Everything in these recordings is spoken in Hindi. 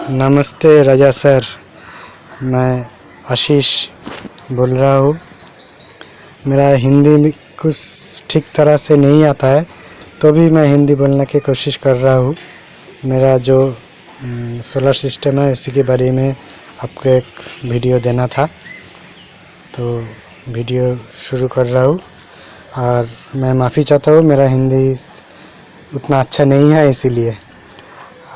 नमस्ते रजा सर, मैं आशीष बोल रहा हूँ। मेरा हिंदी में कुछ ठीक तरह से नहीं आता है, तो भी मैं हिंदी बोलने की कोशिश कर रहा हूँ। मेरा जो सोलर सिस्टम है उसी के बारे में आपको एक वीडियो देना था, तो वीडियो शुरू कर रहा हूँ। और मैं माफ़ी चाहता हूँ, मेरा हिंदी उतना अच्छा नहीं है, इसीलिए।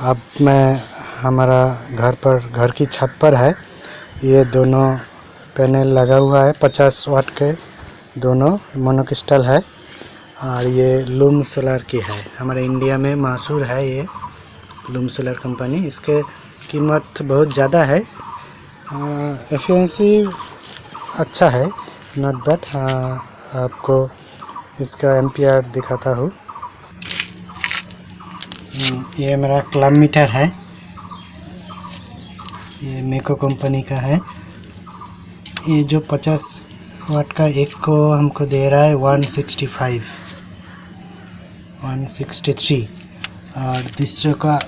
अब मैं हमारा घर की छत पर है। ये दोनों पैनल लगा हुआ है, 50 वाट के दोनों मोनोक्रिस्टल है, और ये लूम सोलर की है। हमारे इंडिया में मशहूर है ये लूम सोलर कंपनी। इसके कीमत बहुत ज़्यादा है, एफिशिएंसी अच्छा है, नॉट बैड। आपको इसका एम्पियर दिखाता हूँ। ये मेरा क्लब मीटर है, ये मेको कंपनी का है। ये जो 50 वाट का एक को हमको दे रहा है 165, 163, और दूसरे का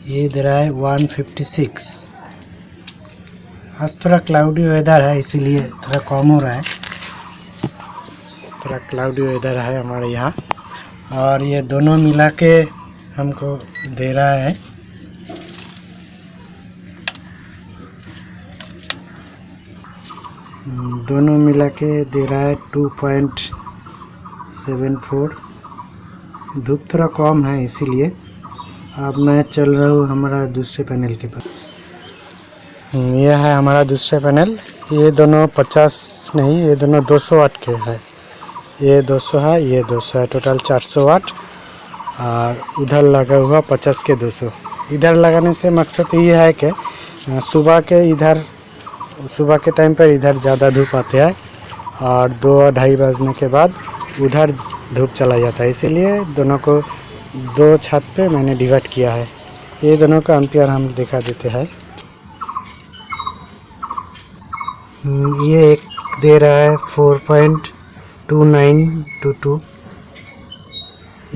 ये दे रहा है 156। आज थोड़ा क्लाउडी वेदर है, इसीलिए थोड़ा कम हो रहा है। थोड़ा क्लाउडी वेदर है हमारे यहाँ, और ये दोनों मिला के हमको दे रहा है दोनों मिला के दे रहा है 2.74। धूप थोड़ा कम है, इसीलिए। अब मैं चल रहा हूँ हमारा दूसरे पैनल के पास। यह है हमारा दूसरे पैनल। ये दोनों 50 नहीं, ये दोनों 200 वाट के है। ये 200 है, ये 200 है, टोटल 400 वाट। और उधर लगा हुआ 50 के 200। इधर लगाने से मकसद ये है कि सुबह के टाइम पर इधर ज़्यादा धूप आते हैं, और 2-2:30 बजने के बाद उधर धूप चला जाता है। इसीलिए दोनों को दो छत पे मैंने डिवाइड किया है। ये दोनों का एम्पियर हम दिखा देते हैं। ये एक दे रहा है 4.2922।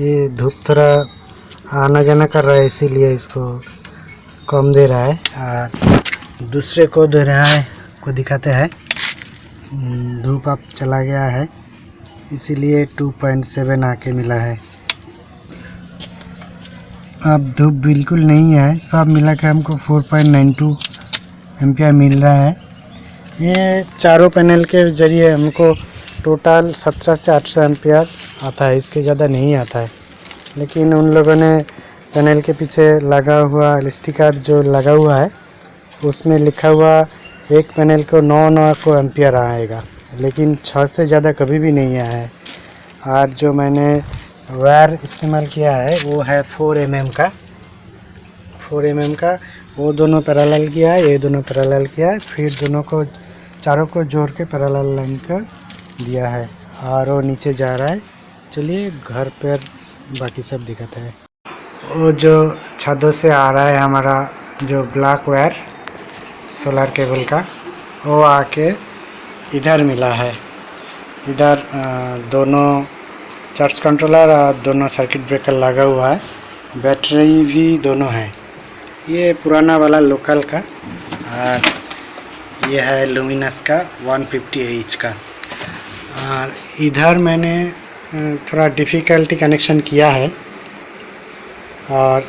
ये धूप थोड़ा आना जाना कर रहा है, इसीलिए इसको कम दे रहा है। और दूसरे को दे रहा है, को दिखाते हैं। धूप अब चला गया है, इसीलिए 2.7 आके मिला है। अब धूप बिल्कुल नहीं है, सब मिला के हमको 4.92 एम्पियर मिल रहा है। ये चारों पैनल के जरिए हमको टोटल 1700 से 800 एम्पियर आता है, इसके ज़्यादा नहीं आता है। लेकिन उन लोगों ने पैनल के पीछे लगा हुआ स्टिकर जो लगा हुआ है, उसमें लिखा हुआ एक पैनल को 9 को एम्पियर आएगा, लेकिन 6 से ज़्यादा कभी भी नहीं आया है। और जो मैंने वायर इस्तेमाल किया है वो है 4 mm का, 4 mm का। वो दोनों पैरेलल किया है, ये दोनों पैरेलल किया है, फिर दोनों को चारों को जोड़ के पैरेलल लाइन का दिया है, और वो नीचे जा रहा है। चलिए घर पर बाकी सब दिखाता है। वो जो छतों से आ रहा है हमारा जो ब्लैक वायर सोलर केबल का, वो आके इधर मिला है। इधर दोनों चार्ज कंट्रोलर और दोनों सर्किट ब्रेकर लगा हुआ है। बैटरी भी दोनों है। ये पुराना वाला लोकल का, और ये है लुमिनस का 150H का। और इधर मैंने थोड़ा डिफ़िकल्टी कनेक्शन किया है, और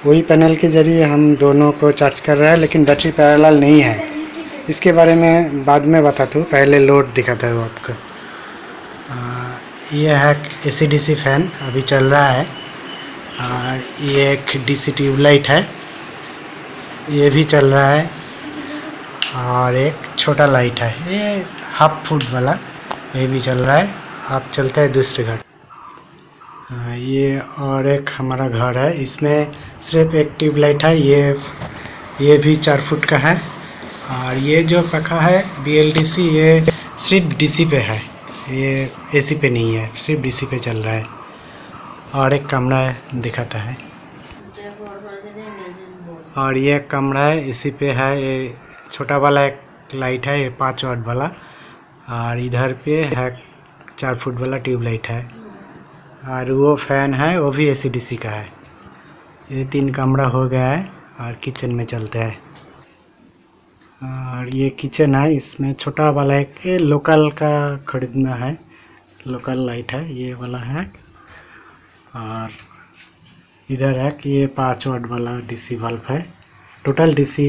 वही पैनल के ज़रिए हम दोनों को चार्ज कर रहे हैं, लेकिन बैटरी पैरेलल नहीं है। इसके बारे में बाद में बताता हूँ, पहले लोड दिखाता हूँ आपको। ये है AC/DC फ़ैन अभी चल रहा है, और ये एक DC ट्यूबलाइट है, ये भी चल रहा है। और एक छोटा लाइट है, ये 1/2 फुट वाला, ये भी चल रहा है। आप चलते हैं दूसरे घर। ये और एक हमारा घर है, इसमें सिर्फ एक ट्यूबलाइट है। ये भी 4 फुट का है। और ये जो पंखा है BLDC, ये सिर्फ DC पे है, ये AC पे नहीं है, सिर्फ DC पे चल रहा है। और एक कमरा है, दिखाता है। और ये कमरा है, AC पे है। ये छोटा वाला एक लाइट है, ये 5 वाट वाला। और इधर पे है 4 फुट वाला ट्यूबलाइट है। और वो फ़ैन है, वो भी AC/DC का है। ये 3 कमरा हो गया है। और किचन में चलते हैं। और ये किचन है, इसमें छोटा वाला एक लोकल का खरीदना है, लोकल लाइट है ये वाला है। और इधर है कि ये 5 वाट वाला डीसी बल्ब है। टोटल डीसी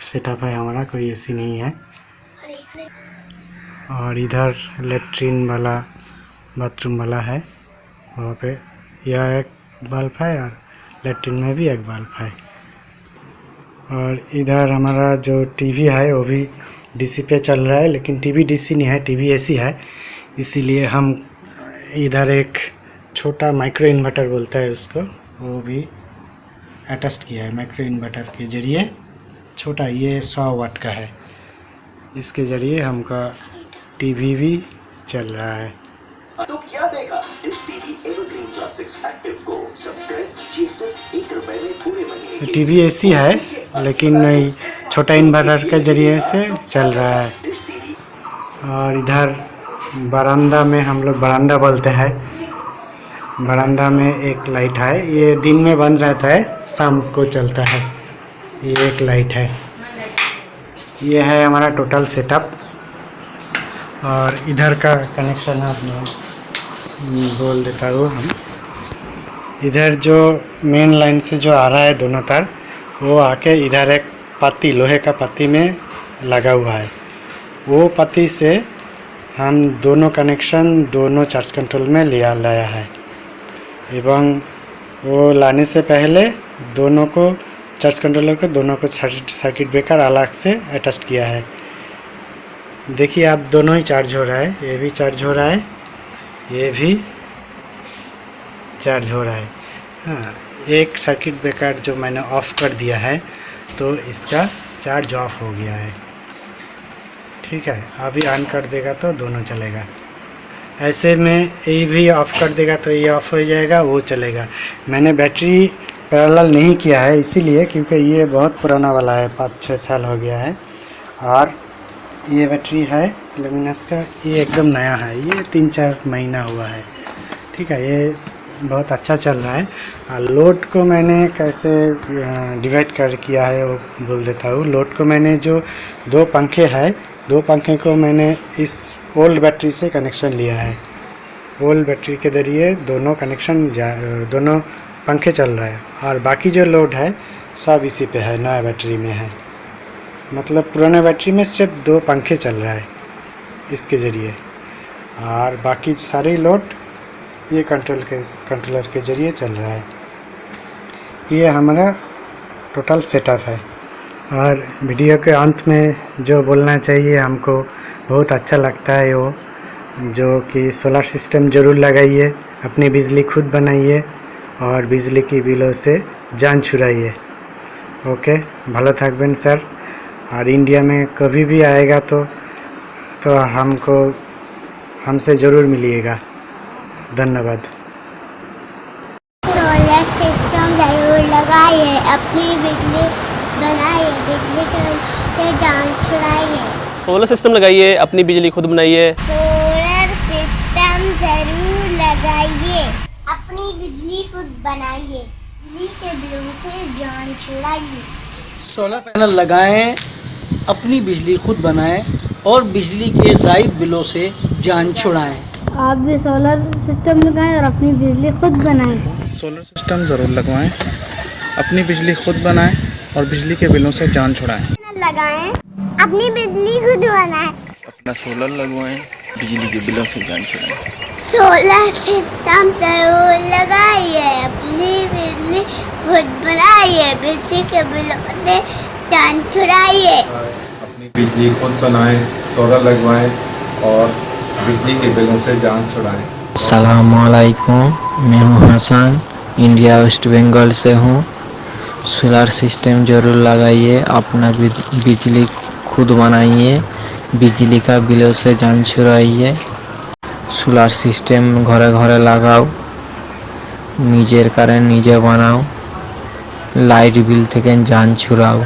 सेटअप है हमारा, कोई एसी नहीं है। और इधर लेट्रिन वाला बाथरूम वाला है, वहाँ पे यह एक बल्ब है और लेट्रिन में भी एक बल्ब है। और इधर हमारा जो टीवी है वो भी डीसी पे चल रहा है, लेकिन टीवी डीसी नहीं है, टीवी एसी है। इसीलिए हम इधर एक छोटा माइक्रो इन्वर्टर बोलता है उसको, वो भी अटैच किया है। माइक्रो इन्वर्टर के ज़रिए छोटा, ये 100 वाट का है, इसके ज़रिए हमका टीवी भी चल रहा है। तो क्या देखा इस टीवी एवरग्रीन क्लासिक्स एक्टिव को सब्सक्राइब कीजिए सिर्फ ₹1 में पूरे महीने। टीवी एसी है, लेकिन छोटा इन्वर्टर के ज़रिए से चल रहा है। और इधर बरामदा में, हम लोग बरामदा बोलते हैं, बरामदा में एक लाइट है। ये दिन में बंद रहता है, शाम को चलता है। ये एक लाइट है। ये है हमारा टोटल सेटअप। और इधर का कनेक्शन है, बोल देता हूँ हम। इधर जो मेन लाइन से जो आ रहा है दोनों तार, वो आके इधर एक पत्ती, लोहे का पत्ती में लगा हुआ है। वो पत्ती से हम दोनों कनेक्शन दोनों चार्ज कंट्रोल में लाया है। एवं वो लाने से पहले दोनों को, चार्ज कंट्रोलर को दोनों को सर्किट ब्रेकर अलग से अटैच किया है। देखिए आप, दोनों ही चार्ज हो रहा है, ये भी चार्ज हो रहा है, ये भी चार्ज हो रहा है। हाँ, एक सर्किट ब्रेकर जो मैंने ऑफ़ कर दिया है, तो इसका चार्ज ऑफ हो गया है। ठीक है, अभी ऑन कर देगा तो दोनों चलेगा। ऐसे में ये भी ऑफ़ कर देगा तो ये ऑफ़ हो जाएगा, वो चलेगा। मैंने बैटरी पैरेलल नहीं किया है इसीलिए, क्योंकि ये बहुत पुराना वाला है, 5-6 साल हो गया है। और ये बैटरी है लुमिनस का, ये एकदम नया है, ये 3-4 महीना हुआ है। ठीक है, ये बहुत अच्छा चल रहा है। और लोड को मैंने कैसे डिवाइड कर किया है वो बोल देता हूँ। लोड को मैंने जो 2 पंखे हैं, 2 पंखे को मैंने इस ओल्ड बैटरी से कनेक्शन लिया है। ओल्ड बैटरी के ज़रिए दोनों कनेक्शन दोनों पंखे चल रहा है। और बाकी जो लोड है सब इसी पे है, नया बैटरी में है। मतलब पुराने बैटरी में सिर्फ 2 पंखे चल रहा है इसके ज़रिए, और बाकी सारे लोड ये कंट्रोलर के ज़रिए चल रहा है। ये हमारा टोटल सेटअप है। और वीडियो के अंत में जो बोलना चाहिए, हमको बहुत अच्छा लगता है वो, जो कि सोलर सिस्टम ज़रूर लगाइए, अपनी बिजली खुद बनाइए और बिजली की बिलों से जान छुड़ाइए। ओके, ভালো থাকবেন सर। और इंडिया में कभी भी आएगा तो हमसे ज़रूर मिलिएगा। धन्यवाद। सोलर सिस्टम ज़रूर लगाइए, अपनी बिजली बनाइए, बिजली से जान छुड़ाइए। सोलर सिस्टम लगाइए, अपनी बिजली खुद बनाइए। सोलर सिस्टम ज़रूर लगाइए, अपनी बिजली खुद बनाइए, बिजली के बिलों से जान छुड़ाइए। सोलर पैनल लगाएं, अपनी बिजली खुद बनाएं और बिजली के ज़ायद बिलों से जान छुड़ाएं। आप भी सोलर सिस्टम लगाएं और अपनी बिजली खुद बनाएं। सोलर सिस्टम ज़रूर लगवाएं, अपनी बिजली खुद बनाएं और बिजली के बिलों से जान छुड़ाएं। लगाएं, अपनी बिजली खुद बनाएं। अपना सोलर लगवाएं, बिजली के बिलों से जान छुड़ाएं। सोलर सिस्टम ज़रूर लगाइए, अपनी बिजली खुद बनाइए, बिजली के बिलों से जान छुड़ाइए। अपनी बिजली खुद बनाएं, सोलर लगवाएं और बिजली के बिलों से जान छुड़ाएं। अस्सलामुअलैकुम, मैं हूँ हसन, इंडिया वेस्ट बंगाल से हूँ। सोलर सिस्टम ज़रूर लगाइए, अपना बिजली खुद बनाइए, बिजली का बिलों से जान छुड़ाइए। सोलर सिस्टम घरे घरे लगाओ, निजेर कारेंट निजे बनाओ, लाइट बिल থেকে जान छुड़ाओ।